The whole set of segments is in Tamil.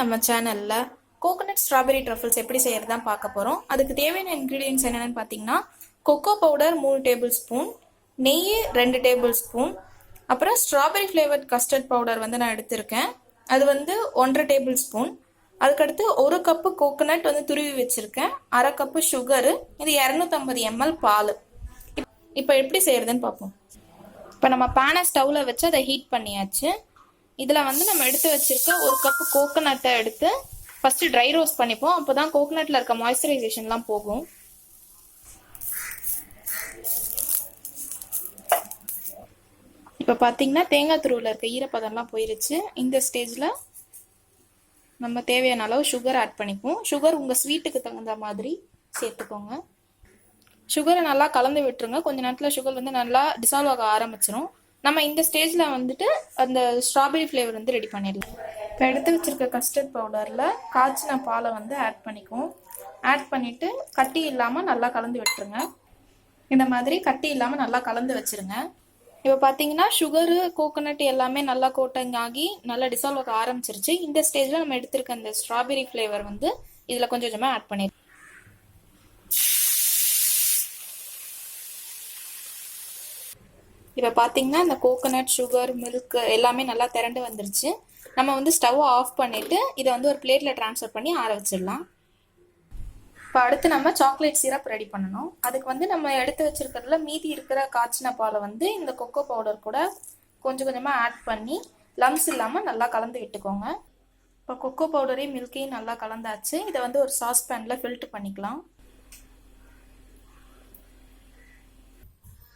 நம்ம சேனல்ல கோகனட் ஸ்ட்ராபெரி ட்ரஃபிள்ஸ் எப்படி செய்யறதுதான் பார்க்க போறோம். அதுக்கு தேவையான இன்கிரீடியன்ஸ் என்னென்னு பார்த்தீங்கன்னா, கொக்கோ பவுடர் 3 டேபிள் ஸ்பூன், நெய் 2 டேபிள் ஸ்பூன், அப்புறம் ஸ்ட்ராபெரி ஃப்ளேவர்ட் கஸ்டர்ட் பவுடர் நான் எடுத்திருக்கேன். அது 1.5 டேபிள் ஸ்பூன். அதுக்கடுத்து 1 கப்பு கோகனட் துருவி வச்சிருக்கேன். 1/2 கப்பு சுகரு, இது 250 ml பால். இப்போ எப்படி செய்யறதுன்னு பார்ப்போம். இப்போ நம்ம பேனை ஸ்டவ்ல வச்சு அதை ஹீட் பண்ணியாச்சு. இதில் நம்ம எடுத்து வச்சிருக்க 1 கப்பு கோகனட்டை எடுத்து ஃபர்ஸ்ட் ட்ரை ரோஸ்ட் பண்ணிப்போம். அப்போ தான் கோகனட்டில் இருக்க மாய்ஸ்சரைசேஷன்லாம் போகும். இப்போ பார்த்தீங்கன்னா தேங்காய் துருவில் இருக்க ஈரப்பதம்லாம் போயிருச்சு. இந்த ஸ்டேஜில் நம்ம தேவையான அளவு சுகர் ஆட் பண்ணிப்போம். சுகர் உங்கள் ஸ்வீட்டுக்கு தகுந்த மாதிரி சேர்த்துக்கோங்க. சுகரை நல்லா கலந்து விட்டுருங்க. கொஞ்ச நேரத்தில் சுகர் நல்லா டிசால்வ் ஆக ஆரம்பிச்சிடும். நம்ம இந்த ஸ்டேஜில் அந்த ஸ்ட்ராபெரி ஃப்ளேவர் ரெடி பண்ணிடலாம். இப்போ எடுத்து வச்சிருக்க கஸ்டர்ட் பவுடரில் காய்ச்சின பாலை ஆட் பண்ணிக்குவோம். ஆட் பண்ணிவிட்டு கட்டி இல்லாமல் நல்லா கலந்து விட்டுருங்க. இந்த மாதிரி கட்டி இல்லாமல் நல்லா கலந்து வச்சுருங்க. இப்போ பார்த்தீங்கன்னா சுகரு கோகோனட் எல்லாமே நல்லா கோட்டிங் ஆகி நல்லா டிசால்வ் ஆக ஆரம்பிச்சிருச்சு. இந்த ஸ்டேஜில் நம்ம எடுத்திருக்க அந்த ஸ்ட்ராபெரி ஃப்ளேவர் இதில் கொஞ்சம் கொஞ்சமாக ஆட் பண்ணிடுறோம். இப்போ பார்த்தீங்கன்னா இந்த கோகோனட் சுகர் மில்க் எல்லாமே நல்லா திரண்டு வந்துருச்சு. நம்ம ஸ்டவ்வை ஆஃப் பண்ணிவிட்டு இதை ஒரு பிளேட்டில் ட்ரான்ஸ்ஃபர் பண்ணி ஆற வச்சிடலாம். இப்போ அடுத்து நம்ம சாக்லேட் சிரப் ரெடி பண்ணணும். அதுக்கு நம்ம எடுத்து வச்சிருக்கிறதுல மீதி இருக்கிற காய்ச்சின பாலை இந்த கொக்கோ பவுடர் கூட கொஞ்சம் கொஞ்சமாக ஆட் பண்ணி லம்ஸ் இல்லாமல் நல்லா கலந்து விட்டுக்கோங்க. இப்போ கொக்கோ பவுடரையும் மில்கையும் நல்லா கலந்தாச்சு. இதை ஒரு சாஸ் பேனில் ஃபில்டர் பண்ணிக்கலாம்.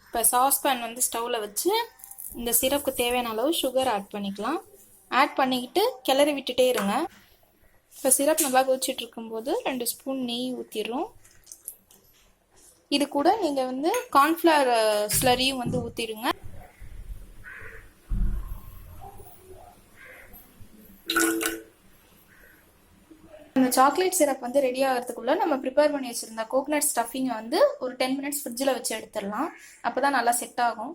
இப்போ சாஸ் பேன் ஸ்டவ்வில் வச்சு இந்த சிரப்புக்கு தேவையான அளவு சுகர் ஆட் பண்ணிக்கலாம். ஆட் பண்ணிக்கிட்டு கிளறி விட்டுட்டே இருங்க. இப்போ சிரப் நல்லா கொதிச்சுட்டு இருக்கும்போது 2 ஸ்பூன் நெய் ஊற்றிடுறோம். இது கூட நீங்கள் கார்ன்ஃப்ளவர் ஸ்லரியும் ஊற்றிடுங்க. இந்த சாக்லேட் சிரப் ரெடி ஆகிறதுக்குள்ள நம்ம ப்ரிப்பேர் பண்ணி வச்சிருந்த கோகனட் ஸ்டஃபிங்கை ஒரு 10 மினிட்ஸ் ஃப்ரிட்ஜில் வச்சு எடுத்துடலாம். அப்போ தான் நல்லா செட் ஆகும்.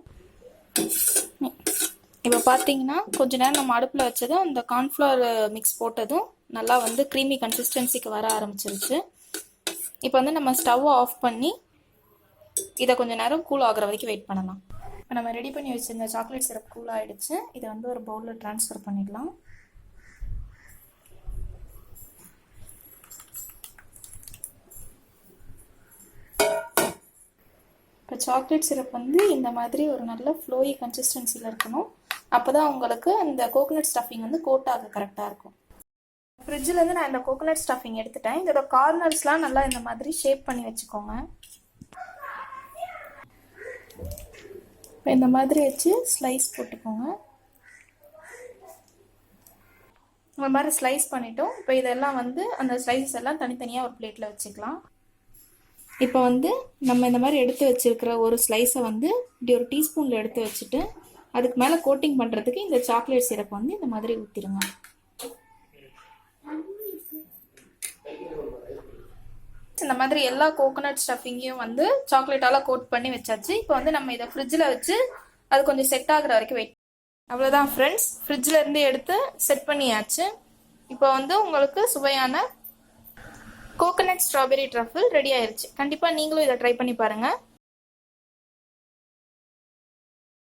இப்போ பார்த்தீங்கன்னா கொஞ்ச நேரம் நம்ம அடுப்பில் வச்சதும் அந்த கார்ன்ஃப்ளவர் மிக்ஸ் போட்டதும் நல்லா க்ரீமி கன்சிஸ்டன்சிக்கு வர ஆரம்பிச்சிருச்சு. இப்போ நம்ம ஸ்டவ்வை ஆஃப் பண்ணி இதை கொஞ்சம் நேரம் கூல் ஆகிற வரைக்கும் வெயிட் பண்ணலாம். இப்போ நம்ம ரெடி பண்ணி வச்சிருந்த சாக்லேட் சிரப் கூல் ஆகிடுச்சு. இதை ஒரு பவுலில் ட்ரான்ஸ்ஃபர் பண்ணிடலாம். இப்போ சாக்லேட் சிரப் இந்த மாதிரி ஒரு நல்ல ஃப்ளோயி கன்சிஸ்டன்சியில் இருக்கணும். அப்போ தான் உங்களுக்கு அந்த கோகனட் ஸ்டஃபிங் கோட் ஆக கரெக்டாக இருக்கும். ஃப்ரிட்ஜிலேருந்து நான் இந்த கோகனட் ஸ்டஃபிங் எடுத்துட்டேன். இதோட கார்னர்ஸ்லாம் நல்லா இந்த மாதிரி ஷேப் பண்ணி வச்சுக்கோங்க. இப்போ இந்த மாதிரி வச்சு ஸ்லைஸ் போட்டுக்கோங்க. இந்த மாதிரி ஸ்லைஸ் பண்ணிட்டோம். இப்போ இதெல்லாம் அந்த ஸ்லைசஸ் எல்லாம் தனித்தனியாக ஒரு பிளேட்டில் வச்சுக்கலாம். இப்போ நம்ம இந்த மாதிரி எடுத்து வச்சிருக்கிற ஒரு ஸ்லைஸை இப்படி ஒரு டீஸ்பூனில் எடுத்து வச்சுட்டு அதுக்கு மேலே கோட்டிங் பண்ணுறதுக்கு இந்த சாக்லேட் சிரப் இந்த மாதிரி ஊற்றிடுங்க. இந்த மாதிரி எல்லா கோகோனட் ஸ்டஃபிங்கையும் சாக்லேட்டால் கோட் பண்ணி வச்சாச்சு. இப்போ நம்ம இதை ஃப்ரிட்ஜில் வச்சு அது கொஞ்சம் செட் ஆகுற வரைக்கும் வெயிட். அவ்வளோதான் ஃப்ரெண்ட்ஸ், ஃப்ரிட்ஜில் இருந்து எடுத்து செட் பண்ணியாச்சு. இப்போ உங்களுக்கு சுவையான கோகனட் ஸ்ட்ராபெரி ட்ரஃபிள் ரெடி ஆயிருச்சு. கண்டிப்பாக நீங்களும் இதை ட்ரை பண்ணி பாருங்கள்.